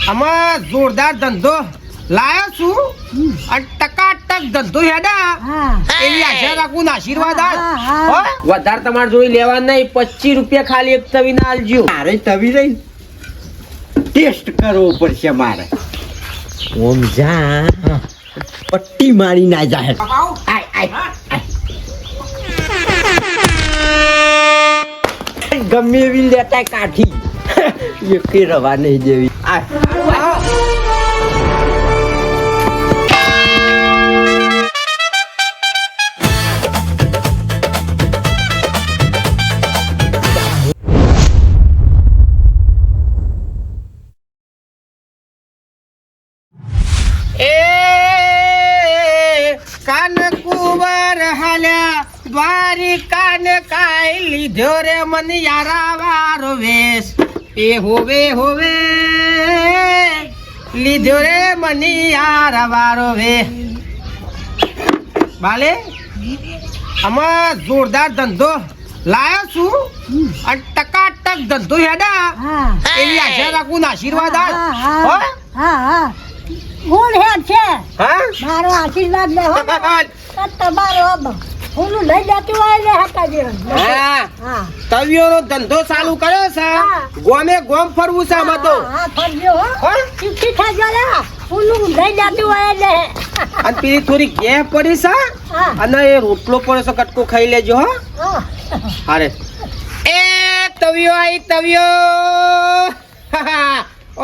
આમાં જોરદાર ધંધો લાયો છું અને ટકાટક ધંધો હેડા એવી આશા રાખું આશીર્વાદ વધારે તમારે જોઈ લેવા નહીં 25 રૂપિયા ખાલી એક તવી ના આલજો. મારે તવી રહી ટેસ્ટ કરવો પડશે મારે. ઓમ જા પટ્ટી મારી ના જાય. ગમે એવી લેતા કાઠી એકે રવા નહીં દેવી. કાન કુંવર હાલ્યા દ્વારિકાન કાઈ લીધો રે મન યારા વારો વેશ એ હોવે હોવે લીધો રે મન યારા વારો વેશ. બાલે આમાં જોરદાર ધંધો લાયો છું અને ટકાટક ધંધો હેડા એવી આશા રાખું આશીર્વાદ હું હેડ છે મારો આશીર્વાદ લે હો તમારો હું લઈ જતું હોય લે હતા તવિયોનો ધંધો ચાલુ કર્યો છે ગોમે ગોમ ફરવું છે આમાં તો ફરજો હો ચીઠી ખાજો લે હું લઈ જતું હોય લે અને પેલી થોડી ઘે પડી છે અને એ રોટલો પડ્યો છે કટકો ખાઈ લેજો હો. અરે એ તવિયો આઈ તવિયો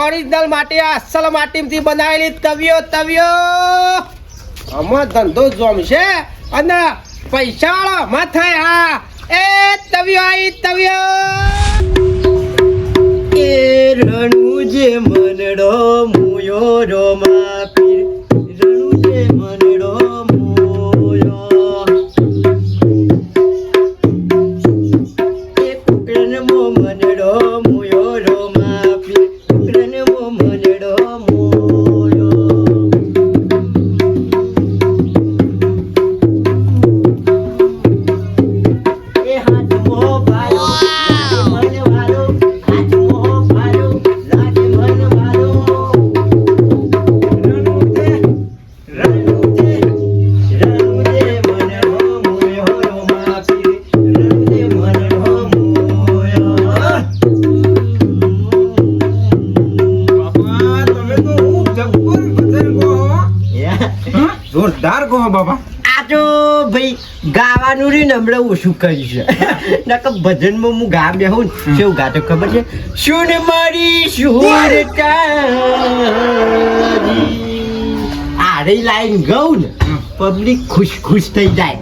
ઓરિજિનલ માટી અસલ માટીમાંથી બનાવેલી તવિયો આમાં ધંધો જોમશે અને પૈસા વાળો માં થાય. હા એ તવિયો આઈ તવિયો એ રણુ જે મનડો મુયો રોમા પીર રણુ જે મનડો મુયો એ કુકરન મો મનડો મુયો રોમા પીર કુકરન મો મનડો મુયો એ હાથ મો ભાયો મન વાળો હાથ મો ભાયો લાગે મન વાળો રણુ જે મનડો મુયો રોમા પીર રણુ જે મનડો મુયો. જોરદાર ગો બાબા. આ તો ભાઈ ગાવાનું રે ને હમણાં ઓછું કરી છે નકર ભજનમાં હું ગા બેહું ને કેવું ગાતો ખબર છે સુન મારી સુર તારી આરે લાઈન ગાઉં ને પબ્લિક ખુશ ખુશ થઈ જાય.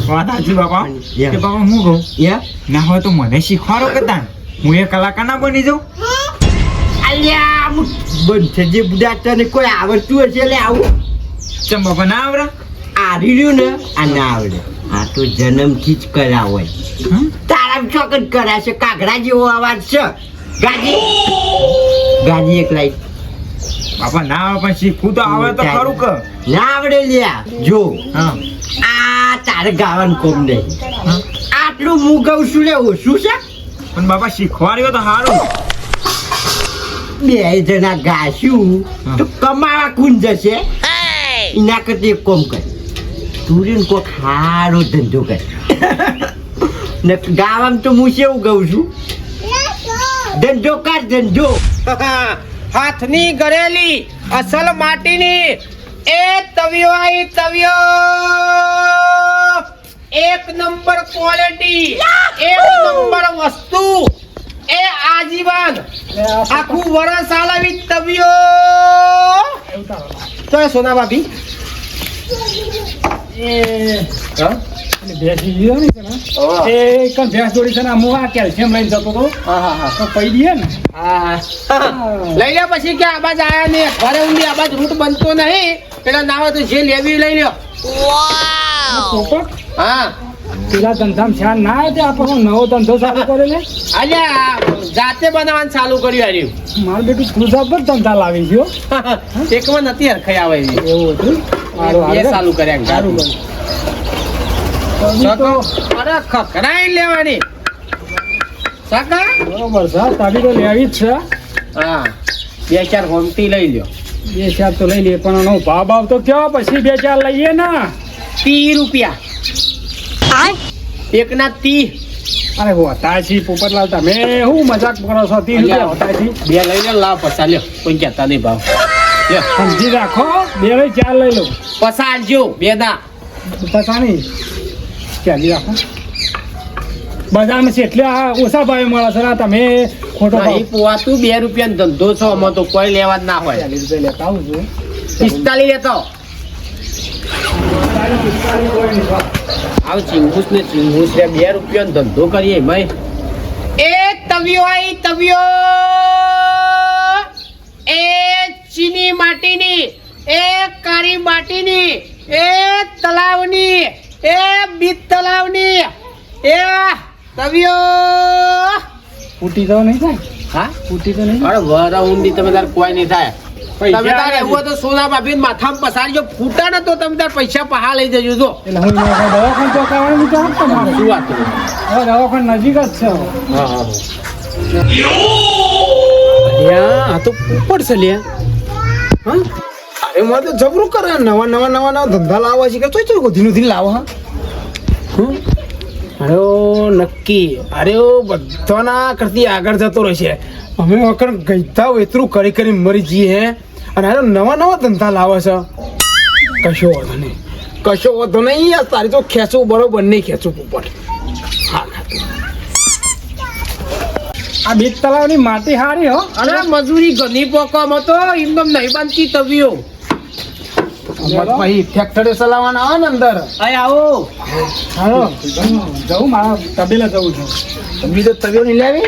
વાત સાચી બાપા યા. કે બાપા હું કહું યા ના હોય તો મને શીખવાડો કે તાન હું એ કલાકાર ના બની જાઉં. અલ્યા બનશે જે બુડા તને કોઈ આવડતું હશે એટલે આવું ચમ બાપા ના આવડે આરી રહ્યું ને આ ના આવડે આ તો જન્મથી જ કર્યા હોય તારા ચોકટ કર્યા છે કાગડા જેવો અવાજ છે ગાજી ગાજી એક લાઈટ બાપા ના આવે પણ શીખવું તો આવે તો ખરું કે ના આવડે લ્યા જો હા આ તારે ગાવાનું કોમ નહીં આટલું હું ગાઉં છું લે ઓછું છે પણ બાપા શીખવાડ્યો તો સારું. બે જણા ગાશું તો કમાવા કુન જશે એના કરતા એક કોમ કર તું રે ને કોક સારો ધંધો કર ને ગાવામાં તો હું કેવું ગાઉં છું ધંધો કર ધંધો. હાથની ગળેલી અસલ માટીની એ તવિયો આઈ તવિયો એક નંબર ક્વોલિટી એક નંબર વસ્તુ એ આજીવન આખું વરસ આલાવી તવિયો તો સોના ભાભી ભેંસ લીધો ને એ કમ ભેંસ દોડી છે ને હું આ કેલ્શિયમ લઈને જતો હતો તો પૈ દઈએ ને લઈ લો પછી કે આબાજ આયા ને ઘરે ઊંધી આબાજ રૂટ બનતો નહીં પેલા ના હોય તો જે લેવી લઈ લ્યો. પોપટ હા પેલા ધંધામાં ધ્યાન ના આવે આપણો નવો ધંધો ચાલુ કરે ને અલ્યા જાતે બનાવવાનું ચાલુ કર્યું હાર્યું મારું બેટું ક્રુઝર પર ધંધા લાવી ગયો એકમાં નથી હરખાઈ આવે એવી. એવું હતું એ ચાલુ કર્યા સારું અરે ખખડાઈ લેવાની સાકા બરોબર છે તારી તો લેવી જ છે હા 2-4 હોમતી લઈ લ્યો. 2-4 તો લઈ લઈએ પણ એનો ભાવ ભાવ તો કયો પછી 2-4 લઈએ ને. 30 રૂપિયા એકના 30. અરે હોતા છે પોપટલાલ તમે શું મજાક કરો છો? 30 રૂપિયા હોતા છે. 2 લઈ લો, લાવ પસા લ્યો. કોઈ કહેતા નહીં ભાવ. લ્યો સમજી રાખો 2 લઈ 4 લઈ લો. પસા આલજો 2 ના. પતા નહીં ચાલી રાખો. બજારમાં છે એટલે આ ઓછા ભાવે મળે છે ને તમે ખોટો ભાવ. નહીં પોવાતું 2 રૂપિયાનો ધંધો છો આમાં તો કોઈ લેવા જ ના હોય. 40 રૂપિયા લેતા આવું છું. 45 લેતો આવ. ચીંગુસ ને ચીંગુસ લે 2 રૂપિયાનો ધંધો કરીએ ભાઈ. એ તવિયો આઈ તવિયો, એ ચીની માટીની, એ કાળી માટીની, એ તલાવની, એ બીજ તલાવની, એ તવિયો. ફૂટી તો નહીં થાય. હા ફૂટી તો નહીં. અરે વરા ઊંડી તમે તાર કોઈ નહીં થાય. પૈસા તમે તારે એવું હોય તો સોના ભાભી માથામાં પસારજો. ફૂટા ને તો તમે તાર પૈસા પહા લઈ જજો. જો એટલે હું દવાખાને ચોકાવાનું વિચાર તમારે. શું વાત કરું? હવે દવાખાને નજીક જ છે. હા હા આ તો ઉપર છે લે. હા અરે મને તો જબરું કરે. નવા ધંધા લાવવા છે કે ચોય ધીનું ધીનું લાવો. હા અરે નક્કી. અરે બધાના કરતી આગળ જતો રહેશે. અમે વખત ગઈતા એટલું કરી મરી જઈએ હે. અને અરે નવા ધંધા લાવે છે. કશો વાંધો નહીં યાર. તારી તો ખેંચવું બરોબર નહીં ખેંચવું પોપટ. હા આ બીજ તલાવની માટી હારી હો. અરે મજૂરી ઘણી પોકવામાં તો ઇન્કમ નહીં બનતી તવિયો. પછી ફેક્ટરી ચલાવવાના આવે ને અંદર. અહીં આવો. હાલો જવું મારા તબેલા જવું છું. બીજો તવિયો નહીં લાવી.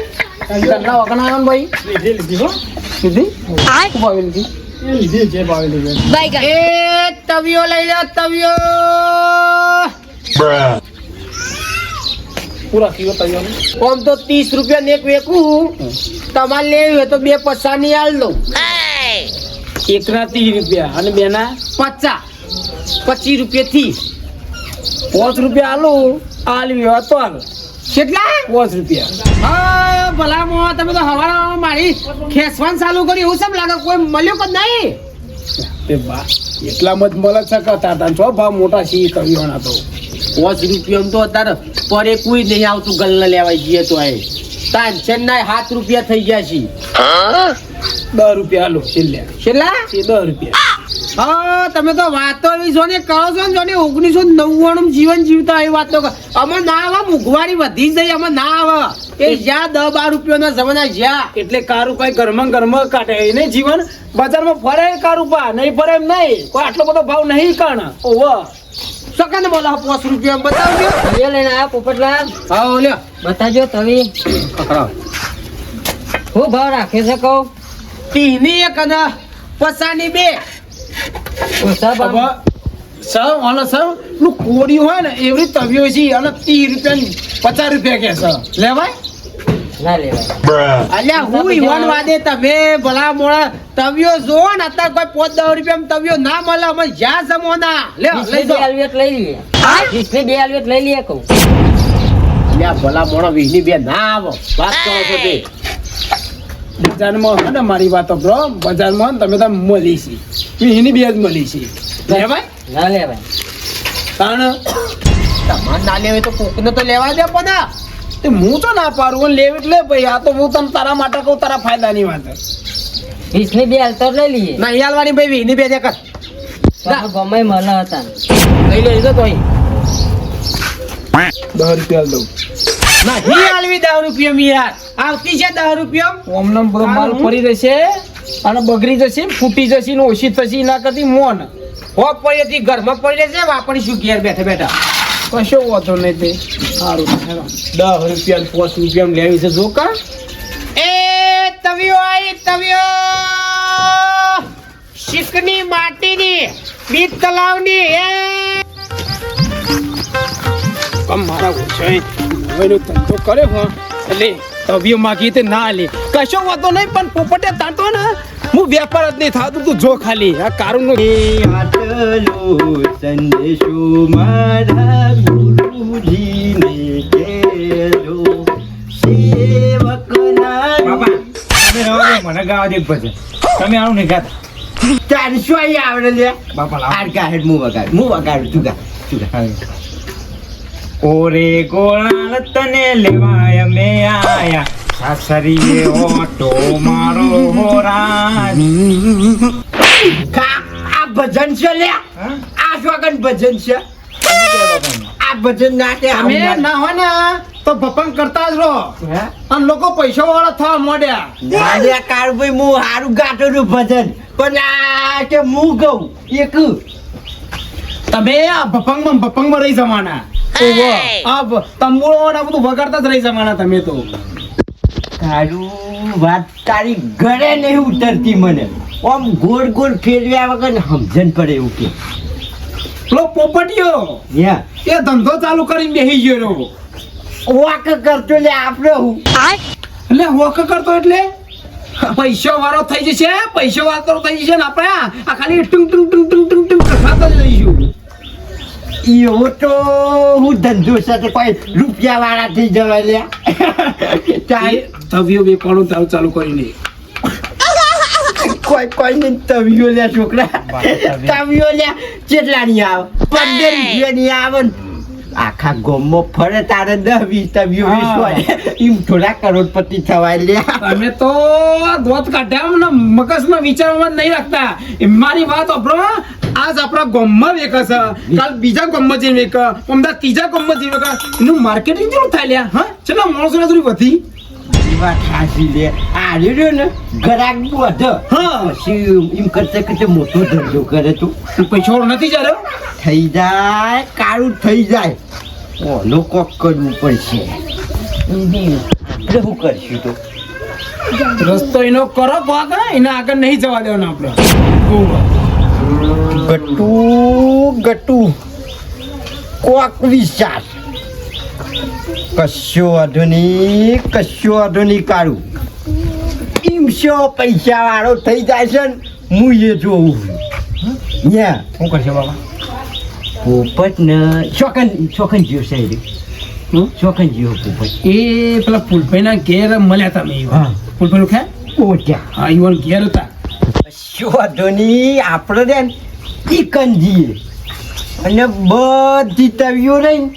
ઘરના વગણા આવે ને ભાઈ. લીધી હો. સીધી ખૂબ આવેલી હતી. એ લીધી જે ભાવે લીધી. એ તવિયો લઈ લો તવિયો. પૂરા કિલો તૈયાર. આમ તો 30 રૂપિયા ને એક વેકું. તમારે લેવી હોય તો 2 પચાસની આલ દઉં. એકના 30 રૂપિયા અને બેના 50 25 રૂપિયા થી 5 રૂપિયા આલું. આલવી હોય તો આલો. કેટલા? 5 રૂપિયા. હા ભલા મોં, તમે તો હવારમાં મારી ખેસવાનું ચાલુ કર્યું એવું કેમ લાગે? કોઈ મળ્યો કે નહીં? તે બા એટલામાં જ મળે છે કે તાતા છો ભાવ મોટા છે તવિયોના તો. 5 રૂપિયા તો અત્યારે પરે કોઈ નહીં આવતું. ગલ્લા લેવાય જઈએ તો એ તાંચન ના 7 રૂપિયા થઈ ગયા છે. 10 રૂપિયા આલો છેલ્લે. કેટલા? 10 રૂપિયા. હા તમે તો વાતો એવી છો ને કરો છો ને જો ને 1999 જીવન જીવતા એ વાતો અમે ના આવે. મોંઘવારી વધી જાય અમે ના આવે. એ જ્યાં 10-12 રૂપિયાના જમાના જ્યાં એટલે કારું કઈ ઘરમાં કાઢે એને જીવન. બજારમાં ફરે કારું પા નહીં ફરે એમ નહીં. કોઈ આટલો બધો ભાવ નહીં કાણ. ઓહો સકન બોલા 5 રૂપિયા બતાવજો. તવીઓ લઈને આયા પોપટલાલ. હા લ્યો બતાજો તવી પકડો. શું ભાવ રાખે છે કહું? 30 ની 1 અને 50 ની 2. ઓછા ભાવ. હવે સૌ અને સૌ પેલું કોડી હોય ને એવી તવીઓ છે અને 30 રૂપિયા 50 રૂપિયા કે છે લેવાય. ના લેવાય. અલ્યા હું ઈવન વાદે તમે ભલા મોળા તવિયો જો ને અત્યારે કોઈ 5-10 રૂપિયા તવિયો ના મળે અમે જ્યાં જમોના લ્યો લઈ વીસની દો. 2 આલવીટ લઈ લઈએ. 20ની 2 આલવીટ લઈ લઈએ કહું. અલ્યા ભલા મોળા 20 ની 2 ના આવો. વાત કરો છો તે બજારમાં હે ને મારી વાતો બ્રો. બજારમાં તમે તો મળી છે એની બે જ મળી છે લેવાય. ના લેવાય. કારણ તમારે ના લેવાય તો કોકને તો લેવા દે પણ. તે હું તો ના પાડું લે એટલે ભાઈ આ તો હું તને તારા માટે કહું તારા ફાયદાની વાત. 20ની 2 હાલતો લઈ લઈએ. ના યાલવાની ભાઈ 20 ની 2 દે કર. બાપા ગમે મળે હતા. લઈ લેજો તો અહીં 10 રૂપિયા દઉં. ના હી આલવી 10 રૂપિયા મી યાર આવતી છે 10 રૂપિયા. ઓમને બધો માલ પડી જશે અને બગડી જશે ફૂટી જશે ને ઓછી થશે એના કરતી મોન હોપ પડી હતી ઘરમાં પડી રહેશે વાપરીશું ઘેર બેઠા બેઠા. કશો વાંધો નહીં. તે સારું 10 રૂપિયા 5 રૂપિયા લેવી છે જો કા. એ તવિયો આઈ તવિયો શીકની માટીની બીજ તલાવની. એ મારા ઓછાઈ હવેનો ધંધો કરે હો એટલે તવીઓ માગી તે ના લે. કશો વાંધો નહીં પણ પોપટે તાંટો ને હું વેપાર જ નહીં થતું. તું જો ખાલી આ કારુનો આટલો સંદેશો મારા ગુરુજીને કહેજો. સેવકના બાપા તમે રહો દો, મને ગાવા દે એક ભજન તમે આવું નહીં ગાતા 400 અહીં આવડે લે બાપા લાવો. આ ગા હેડ હું વગાડું તું ગા ઓરે ગોળાલ તને લેવાય અમે આયા સાસરીએ ઓટો મારો હોરા આ ભજન છે લે આ સ્વાગન ભજન છે આ ભજન નાટે અમે ના હોય ને તો ભપંગ કરતા જ રહો અને લોકો પૈસા વાળા થવા માંડ્યા દાદા કાળભાઈ હું હારું ગાતો નું ભજન પણ આ કે હું ગઉં એક તમે આ ભપંગમાં રહી જવાના આ તંબુરો ને આ બધું વગાડતા જ રહી જવાના તમે તો તારું વાત તારી ઘરે નહીં ઉતરતી મને આમ ગોળ ગોળ ફેરવ્યા વગર સમજણ પડે એવું કે પેલો પોપટીયો યા એ ધંધો ચાલુ કરીને બેસી ગયો વાક કરતો લે આપણે હું એટલે વોક કરતો એટલે પૈસા વાળો થઈ જશે પૈસા વાળો થઈ જશે ને આપણે આ ખાલી ટુંગ ટુંગ ટુંગ ટુંગ ટુંગ ટુંગ ખાતા જ રહીશું એવો તો હું ધંધો સાથે કોઈ રૂપિયા વાળા થઈ જવા લે તવિયો વેપારું ચાલુ કરીને કોઈ ને તવિયો લે છોકરા તવિયો લે કેટલા ની આવે 15 રૂપિયા ની આવે ને આખા ગામમાં ફરે તારે 10-20 તવિયો વેચવાય એમ થોડા કરોડપતિ થવાય લે તમે તો દોત કાઢ્યા ને મગજમાં વિચારવામાં જ નહીં રાખતા મારી વાત આપણો આજ આપણા ગામમાં વેકે છે કાલ બીજા ગામમાં જઈને વેકે અમદાવાદ ત્રીજા ગામમાં જઈને વેકે એનું માર્કેટિંગ જેવું થાય લ્યા હા ચલો માણસો ને થોડી વધી વાત હાસી લે આ રહ્યો ને ગરાક વધે હા પછી એમ કરતે મોટો ધંધો કરે તું પૈસા નથી જયારે થઈ જાય કાળું થઈ જાય ઓનો કોક કરવું પડશે આપણે શું કરશું તો રસ્તો એનો કરો કોક એના આગળ નહીં જવા દેવાનો આપણે ગટુ કોક વિચાર કશો આધુનિક કાળું એમ શો પૈસા વાળો થઈ જાય છે ને હું એ જોઉં યા શું કરશે બાબા પોપટ ને ચોકન જીવ સાહેબ ચોકન જીવ પોપટ એ પેલા ફૂલભાઈના ઘેર મળ્યા તમે હા. ફૂલભાઈ ખે ઓટ્યા હા ઈવન ઘેર હતા શોધોની આપણે રે ચિકન જીએ અને બધી તવીઓ રહી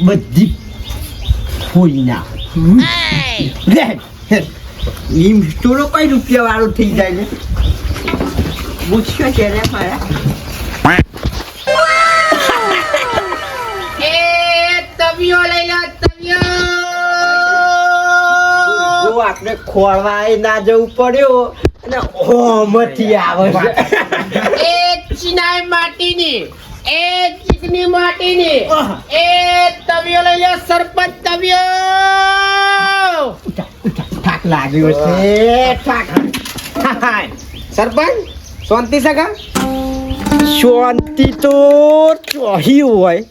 બધી ફોડી નાખ એમ થોડો કઈ રૂપિયા વાળો થઈ જાય ને પૂછ્યો છે રે મારા તવિયો લઈ લો તવિયો આપણે ખોળવા ના જવું પડ્યો અને હોમથી આવે છે એ ચિનાઈ માટીની એ ચીકની માટીની એ તવિયો લઈ લો સરપંચ તવિયો થાક લાગ્યો છે થાક સરપંચ શાંતિ સગા શાંતિ તો ચોહી હોય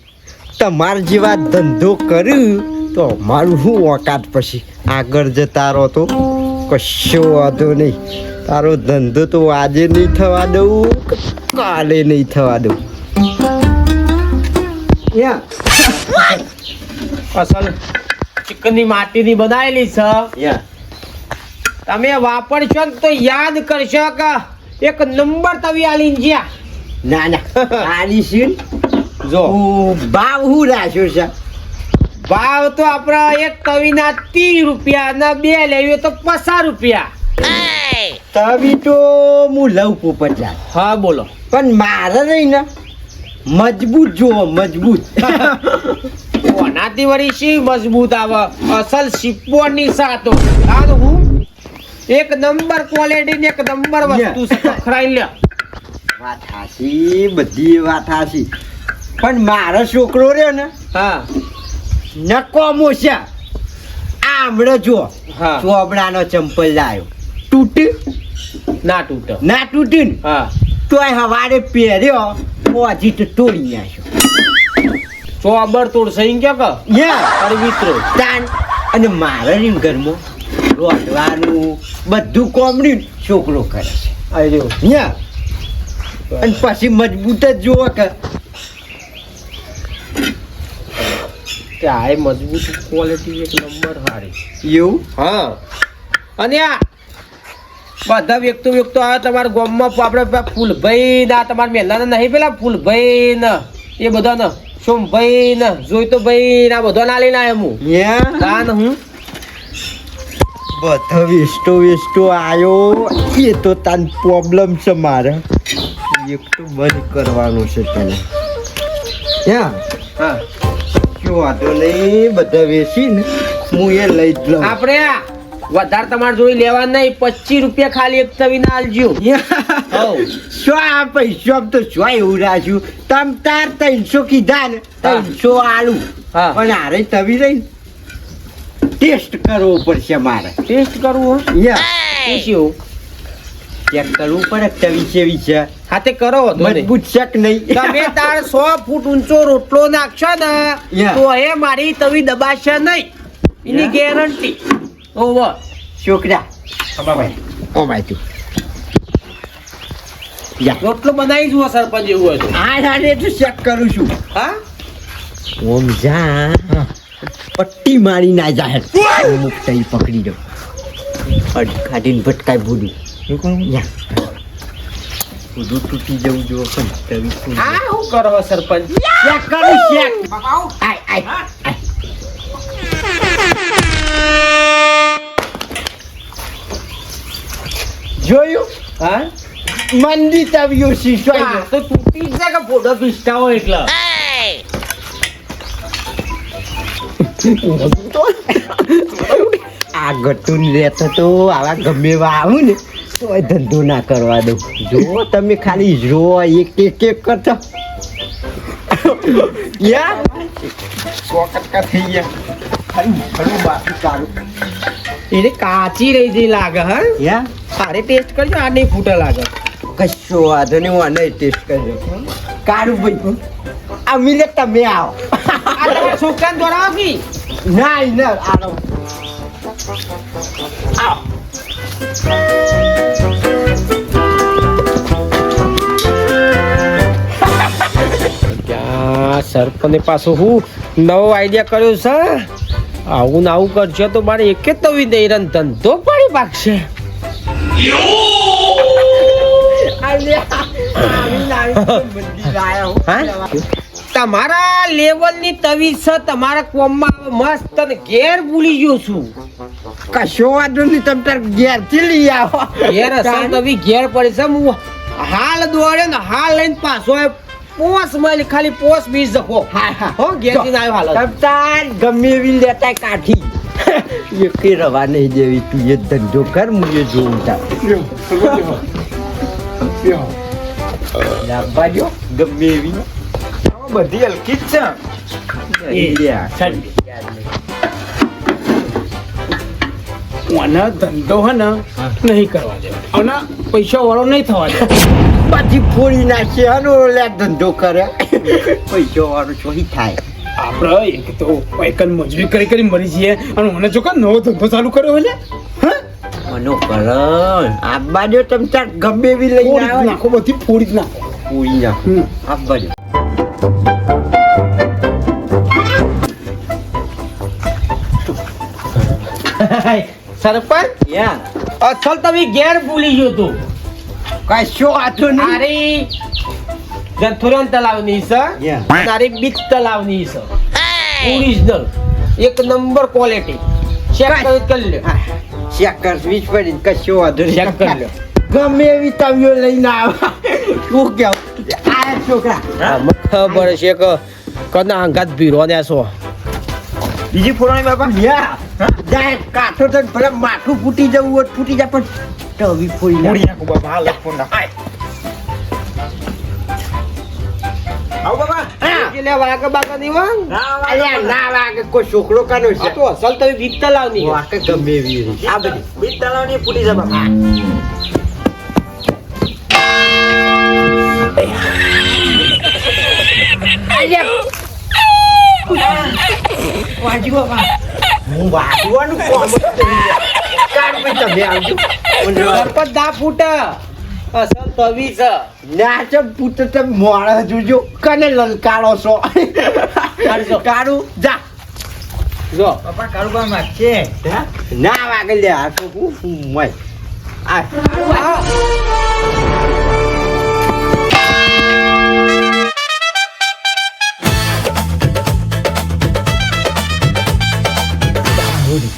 તમાર જેવા ધંધો કર્યું તો મારું શું ઓકાત પછી આગળ જતા રહો તો કશો વાંધો નહીં તારો ધંધો તો આજે નહીં થવા દઉં કાલે નહીં થવા દઉં અસલ ચિકનની માટીની બનાવેલી છે તમે વાપરશો ને તો યાદ કરશો કે એક નંબર તવી આલીને જ્યાં ના ના આની સીન જો ભાવ હું રાખ્યો છે ભાવ તો આપણા એક તવીના 30 રૂપિયા ને બે લેવી તો 50 રૂપિયા તવી તો હું લઉં પોપટલા હા બોલો પણ મારે નહીં ને મજબૂત જોવો મજબૂત ઓનાથી વળી શી મજબૂત આવે અસલ સિપ્પોની સાતો આ તો હું એક નંબર ક્વોલિટી ને એક નંબર વસ્તુ છે ખરાઈ લે વાત હાસી બધી વાત હાસી પણ મારો છોકરો રહ્યો ને હા નકોમો છે આમળો જો હા. ચોબડાનો ચંપલ લાવ્યો તૂટ ના તૂટે ના તૂટ્યું ને હા તોય હવારે પહેર્યો પછી તો તોડી નાખ્યો ચોબર તોડશે એમ કે યા અરે મિત્રો તાન અને મારા રીમ ઘરમાં રોટવાનું બધું કોમડ્યું છોકરો કરે છે અરે યા અને પછી મજબૂત જ જુઓ કે ત્યાં મજબૂત ક્વોલિટી એક નંબર હારી એવું હા અને આ બધા વ્યક્તો આવે તમારા ગામમાં આપણે ફૂલભાઈ ના તમારા મહેલાના નહીં પેલા ફૂલભાઈ ને એ બધા ને સોમભાઈ ને જોઈતોભાઈ ના બધા ના લઈને આવ્યો હું તાન હું બધો વેસ્ટો આવ્યો એ તો તાન પ્રોબ્લેમ છે મારે એક તો બંધ કરવાનું છે તને હા શું વાંધો નહીં બધા વેચીને હું એ લઈ જ લઉં આપણે વધારે તમારે જોઈ લેવા નહીં 25 રૂપિયા ખાલી એક તવીના આલજો શું આ પૈસા તો શું એવું રાખ્યું તમ તાર 300 કીધા ને 300 આલુ હા. પણ હારે તવી રહી ટેસ્ટ કરવો પડશે મારે ટેસ્ટ કરવું શું ચેક કરવું પડે તવી કેવી છે હા તે કરો વાંધો નહીં. મજબૂત છે કે નહીં તમે તાર 100 ફૂટ ઊંચો રોટલો નાખશો ને તો એ મારી તવી દબાશે નહીં એની ગેરંટી ઓવર છોકરા ઓ ભાઈ તું રોટલો બનાવી જુઓ સરપંચ એવું હોય તો આ તો ચેક કરું છું હા ઓમ જા પટ્ટી મારી ના જાહેર અમુક તઈ પકડી દો ખાડીને ભટકાય ભૂડું ભૂડું તૂટી જવું જો પણ તવી તૂટી આ શું કરો સરપંચ ચેક કરું ચેક આય જોયું હા મંદી તવીઓ હા, શીશવાય તો તૂટી જ જાય કે ફોટો પીસતા હોય એટલે આ ગટુન લેતો તો આવા ગમે એવા આવું ને તો એ ધંધો ના કરવા દઉં જો તમે ખાલી જો એક કરતો યાર કોકટકા થઈ ગયા ખાલી બાકી કાઢું એને કાચી રહી જઈ લાગે હા યા સારે ટેસ્ટ કરજો આ નહીં ફૂટે લાગે કશો વાંધો નહીં હું આને ટેસ્ટ કરજો કાઢું ભાઈ આ મિલે તમે આવો આ તમારા છોકરાને દોડાવો કી ના ના આવો સરપંચ પાછું હું નવો આઈડિયા કર્યો છે આવું ને આવું કરજો તો મારે એક જ તવી દઈ રન ધંધો પાડી પાકશે તમારા લેવલની તવી છે તમારા કોમમાં મસ્ત અને ઘેર ભૂલી ગયો છું કશો વાંધો નહીં તમે તાર ઘેરથી લઈ આવો ઘેર અસર તવી ઘેર પડી છે હું હાલ દોડે ને હાલ લઈને પાછો આવ્યો. પોસ માં ખાલી પોસ બીજ જખો હો ઘેરથી ના આવ્યો હાલ તમ તાર ગમે એવી લેતા કાઠી એકે રવા નહીં દેવી તું એ ધંધો કર મુજે જોઉં તાર લાવવાજો ગમે એવી બધી હલકી જ છે મને ધંધો હે ને નહીં કરવા દે અને પૈસા વાળો નહીં થવા દે પછી ફોડી નાખે હનો લે ધંધો કરે પૈસો વાળો ચોહી થાય આપણે એક તો પૈકન મજૂરી કરી મરી જઈએ અને મને જો કે નવો ધંધો ચાલુ કર્યો એટલે મનો કર આબાજો તમ તાર ગમે એવી લઈને ફોડી જ આવે નાખો બધી ફોડી જ નાખો ફોડી નાખો આબાજો સરપંચ યા અસલ તમે ઘેર ભૂલી ગયો તું કશો આતો નહીં તારી જંથુરન તલાવની છે Yeah. તારી બીજ તલાવની છે ઓરિજિનલ એક નંબર ક્વોલિટી ચેક કરી લે ચેક કર સ્વીચ પડી કશો વાંધો નહીં ચેક કરી લે ગમે એવી તવીઓ લઈને આવે શું કેવું આ છોકરા મને ખબર છે કે કના અંગાત ભીરો ને છો બીજી ફોરણી બાપા યા જાય કાઠો તો ભલે માથું ફૂટી જવું હોય તો ફૂટી જાય પણ તવી ફોડી ફોડી નાખો બાબા હાલ ફોન નાખ આવો બાબા એટલે વાગે બાકા નહીં વાંગ અલ્યા ના વાગે કોઈ છોકરો કાનો છે આ તો અસલ તમે બીજ તલાવની છે. વાકે ગમે એવી રહી. આ બધી બીજ તલાવની ફૂટી જાય બાબા વાજી બાપા હું વાગવાનું કોમ કાઢ ભાઈ તમે આવજો સરપંચ દા ફૂટ અસલ તવી છે નાચ પુત્ર તમે મોડા જોજો કને લલકારો છો કાઢું જા જો બાપા કાઢું બા માગશે ના વાગે લે આ તો હું મય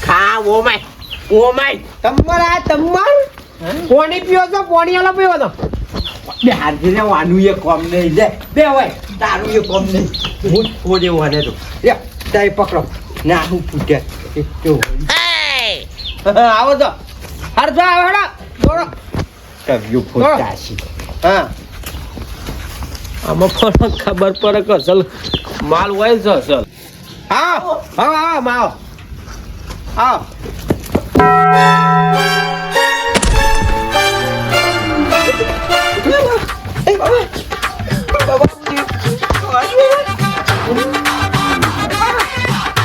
ખા ઓ માય તમારા તમાર પાણી પીવો છો પાણી આલો પીવો છો બે હાથીને વાનું એ કોમ નહીં લે બે હોય તારું એ કોમ નહીં હું થોડે વાને તો લે તાઈ પકડો ના હું ફૂટે આવો તો હર જો આવો હેડો દોડો તવ્યું ફૂટા છે હા આમાં પણ ખબર પડે કે અસલ માલ હોય છે અસલ આવો આવો આવો આવો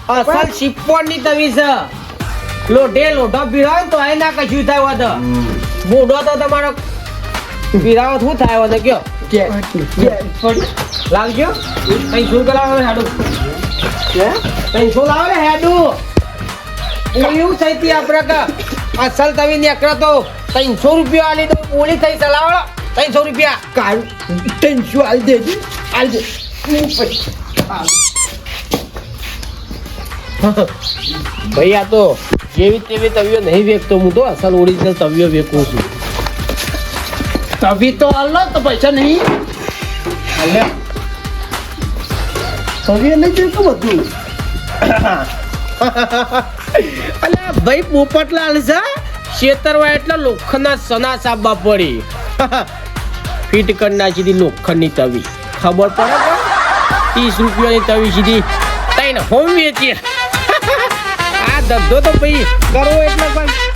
અસલ શિપોની તવી છે લોઢો પીરાવ તો એ ના કશું થાય હોત બુઢો તો તમારો પીરાવ શું થાય હોત કયો લાવજો કઈ શું કરાવો હેડું કઈ શું લાવો ને હેડું એવું થઈ હતી આપણે કે અસલ તવી નીકળે તો 300 રૂપિયા આલી દો ઓલી થઈ ચલાવો 300 રૂપિયા કાઢ 300 આલ દે ભાઈ આ તો જેવી તેવી તવીઓ નહીં વેચતો હું તો અસલ ઓરિજિનલ તવીઓ વેચું છું તવી તો હાલો તો પૈસા નહીં હાલે તવી નહીં જોઈતું બધું અલ્યા ભાઈ પોપટલાલ છે શેતરવા એટલે લોખંડના સના સાબા પડી ફીટ કરી નાખી હતી લોખંડની તવી ખબર પડે કે 30 રૂપિયાની તવી સીધી તઈને હોમ વેચી આ ધંધો તો ભાઈ કરવો એટલે પણ